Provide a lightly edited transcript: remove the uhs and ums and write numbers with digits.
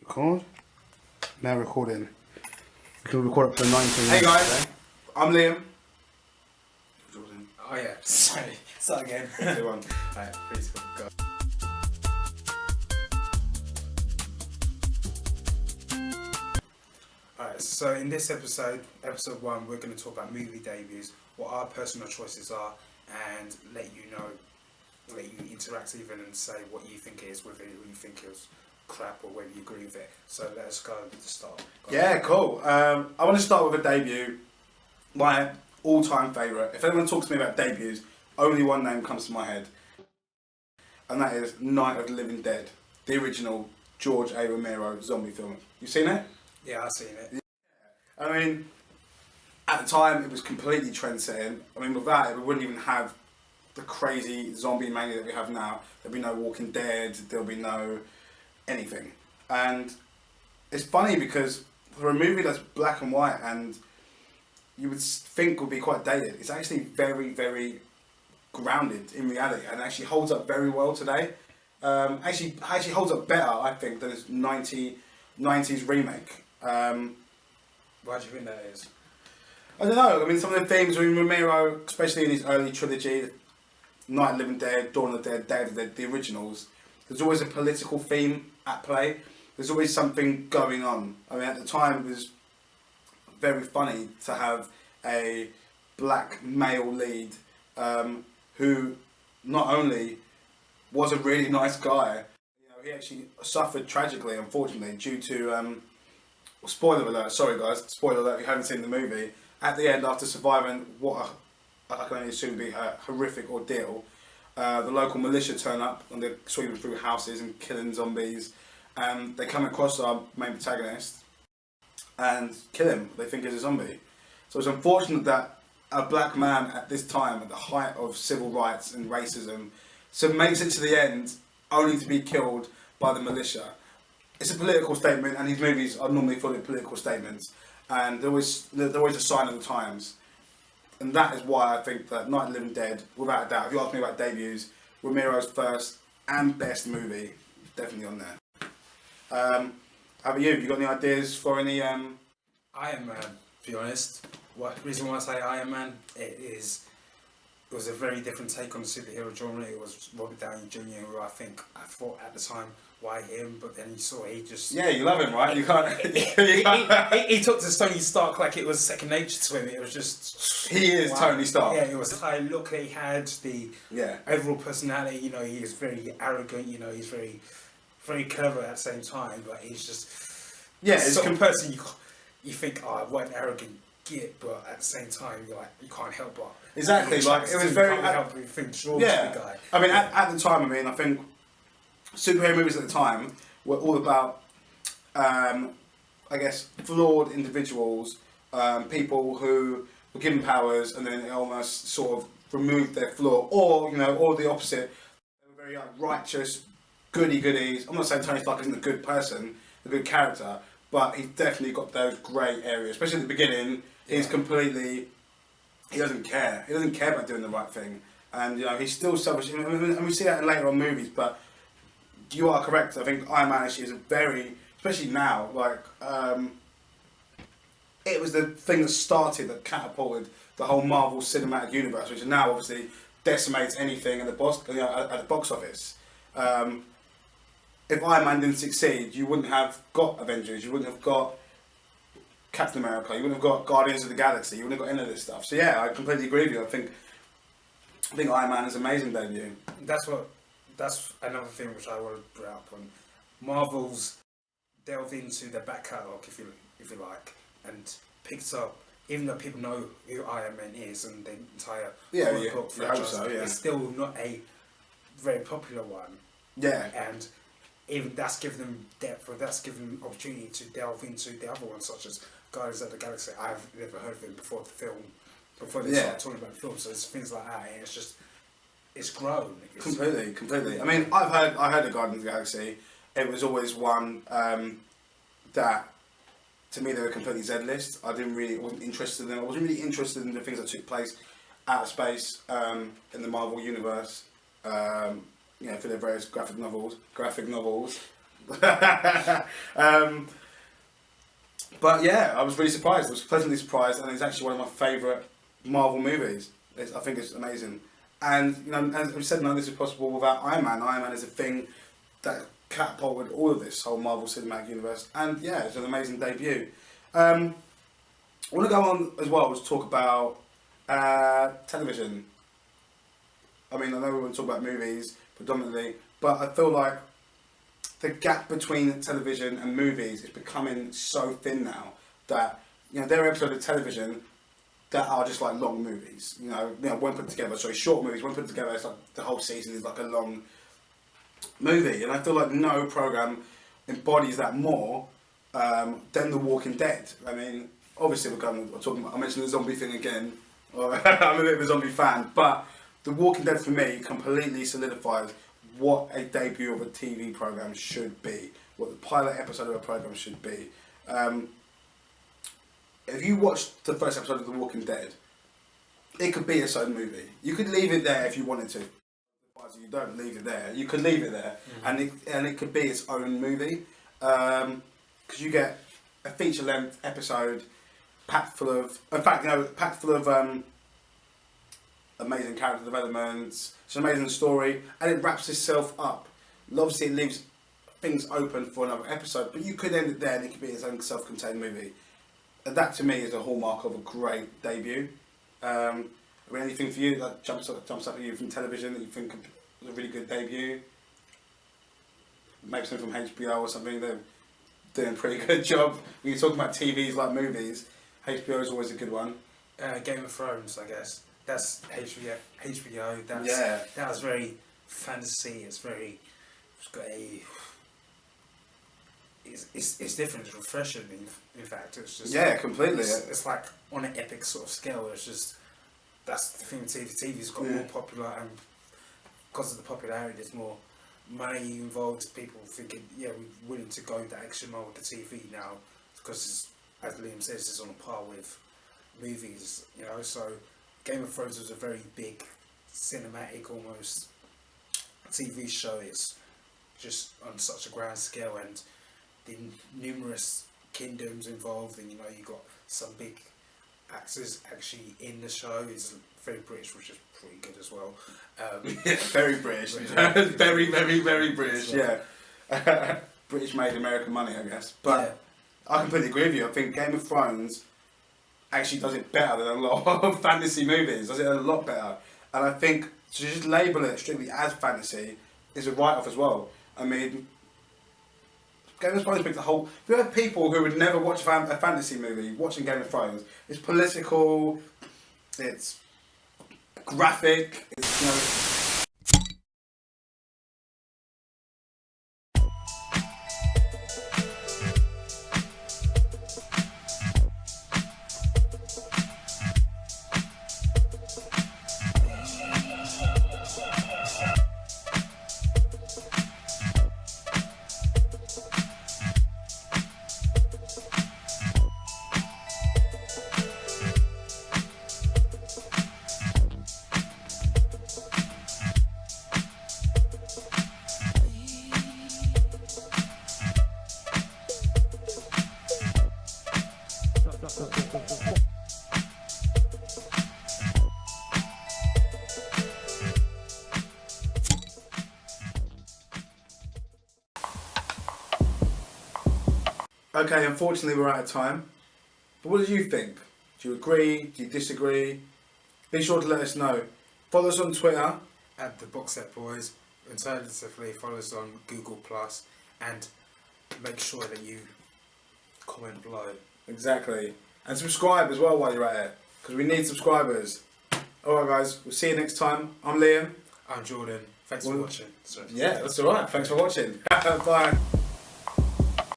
Record. Now recording. We can record up to 19. Hey guys, I'm Liam. Jordan. Oh yeah, sorry. Start again. 3, 2, 1. Alright, please go. Alright, so in this episode 1, we're going to talk about movie debuts, what our personal choices are, and let you interact even and say what you think it is with it, who you think it was crap or whether you agree with it. So let's go with the start. Yeah, cool. I want to start with a debut. My all-time favourite. If anyone talks to me about debuts, only one name comes to my head, and that is Night of the Living Dead, the original George A. Romero zombie film. You seen it? Yeah, I've seen it. Yeah. I mean, at the time, it was completely trend-setting. I mean, without it, we wouldn't even have the crazy zombie mania that we have now. There'd be no Walking Dead. There'll be no anything. And it's funny because for a movie that's black and white and you would think would be quite dated, it's actually very, very grounded in reality and actually holds up very well today. Actually holds up better, I think, than its 90s remake. Why do you think that is? I don't know. I mean, some of the themes in Romero, especially in his early trilogy, Night of the Living Dead, Dawn of the Dead, Day of the Dead, the originals, there's always a political theme at play. There's always something going on. I mean, at the time, it was very funny to have a black male lead who not only was a really nice guy, you know, he actually suffered tragically, unfortunately, due to spoiler alert. Sorry, guys, spoiler alert. If you haven't seen the movie, at the end, after surviving what I can only assume be a horrific ordeal, the local militia turn up and they're sweeping through houses and killing zombies. And they come across our main protagonist and kill him. They think he's a zombie. So it's unfortunate that a black man at this time, at the height of civil rights and racism, so makes it to the end only to be killed by the militia. It's a political statement, and his movies are normally full of political statements, and they're always a sign of the times. And that is why I think that Night of the Living Dead, without a doubt, if you ask me about debuts, Romero's first and best movie, definitely on there. How about you? Have you got any ideas for any? Iron Man, to be honest. The reason why I say Iron Man, it was a very different take on the superhero genre. It was Robert Downey Jr., who I thought at the time, why him? But then he just... Yeah, you love him, right? You can't... he took to Tony Stark like it was second nature to him. It was just... He is wow. Tony Stark. Yeah, it was the high look he had, the overall personality. You know, he is very arrogant. You know, he's very, very clever at the same time. But he's just... Yeah, it's sort of person you think, oh, what an arrogant git, but at the same time, you're like, you can't help but... Exactly, like, it was very... Guy. I mean, at the time, I think superhero movies at the time were all about, I guess, flawed individuals, people who were given powers and then it almost sort of removed their flaw, or, you know, or the opposite. They were very righteous, goodies. I'm not saying Tony Stark isn't a good person, a good character, but he's definitely got those grey areas, especially at the beginning. He's completely... He doesn't care. He doesn't care about doing the right thing. And, you know, he's still selfish. And we see that in later on movies, but you are correct. I think Iron Man actually is a very... Especially now, like... it was the thing that started, that catapulted the whole Marvel Cinematic Universe, which now obviously decimates anything at the box office. If Iron Man didn't succeed, you wouldn't have got Avengers. You wouldn't have got... Captain America, you wouldn't have got Guardians of the Galaxy, you wouldn't have got any of this stuff. So yeah, I completely agree with you. I think Iron Man is an amazing debut. That's another thing which I want to bring up on. Marvel's delved into their back catalogue, if you like, and picked up, even though people know who Iron Man is and the entire book franchise, it's still not a very popular one. Yeah. And even that's given them depth, or that's given them opportunity to delve into the other ones, such as Guardians of the Galaxy. I've never heard of him before they started talking about the film. So it's things like that, and it's grown. Completely. I mean, I heard of Guardians of the Galaxy. It was always one that, to me, they were completely Z-list. Wasn't interested in them. I wasn't really interested in the things that took place out of space in the Marvel universe. You know, for their various graphic novels. But yeah, I was really surprised. I was pleasantly surprised, and it's actually one of my favourite Marvel movies. I think it's amazing. And you know, as we said, none of this is possible without Iron Man. Iron Man is a thing that catapulted all of this whole Marvel Cinematic Universe. And yeah, it's an amazing debut. I want to go on as well to talk about television. I mean, I know we want to talk about movies predominantly, but I feel like the gap between television and movies is becoming so thin now that, you know, there are episodes of television that are just like long movies. You know, when put together, sorry, short movies, when put together, it's like the whole season is like a long movie. And I feel like no program embodies that more than The Walking Dead. I mean, obviously I mentioned the zombie thing again. I'm a bit of a zombie fan, but The Walking Dead for me completely solidifies what a debut of a TV program should be, what the pilot episode of a program should be. If you watched the first episode of The Walking Dead, it could be its own movie. You could leave it there if you wanted to. You don't leave it there. You could leave it there, and it could be its own movie, because you get a feature-length episode packed full of, amazing character developments. It's an amazing story, and it wraps itself up. And obviously, it leaves things open for another episode, but you could end it there, and it could be its own self-contained movie. And that, to me, is a hallmark of a great debut. I mean, anything for you that jumps up at you from television that you think was a really good debut? Maybe something from HBO or something. They're doing a pretty good job. When you're talking about TVs like movies, HBO is always a good one. Game of Thrones, I guess. That's HBO. That was very fantasy. It's got a. It's different. It's refreshing. In fact, it's just completely. It's like on an epic sort of scale. It's just that's the thing. TV's got more popular, and because of the popularity, there's more money involved. People thinking, we're willing to go the extra mile with the TV now because, as Liam says, it's on a par with movies. You know, so Game of Thrones was a very big cinematic, almost TV show. It's just on such a grand scale, and the numerous kingdoms involved, and you got some big actors actually in the show. It's very British, which is pretty good as well. Very British, very, very, very British. Yeah, British made American money, I guess. But I completely agree with you. I think Game of Thrones actually does it better than a lot of fantasy movies. Does it a lot better, and I think to just label it strictly as fantasy is a write-off as well. I mean, Game of Thrones makes the whole. There are people who would never watch a fantasy movie watching Game of Thrones. It's political, it's graphic, it's, Okay, unfortunately we're out of time. But what do you think? Do you agree? Do you disagree? Be sure to let us know. Follow us on Twitter. At the Boxset Boys. Alternatively, follow us on Google+, and make sure that you comment below. Exactly. And subscribe as well while you're at it, because we need subscribers. Alright guys, we'll see you next time. I'm Liam. I'm Jordan. Thanks for watching. Yeah, that's alright. Thanks for watching. Bye.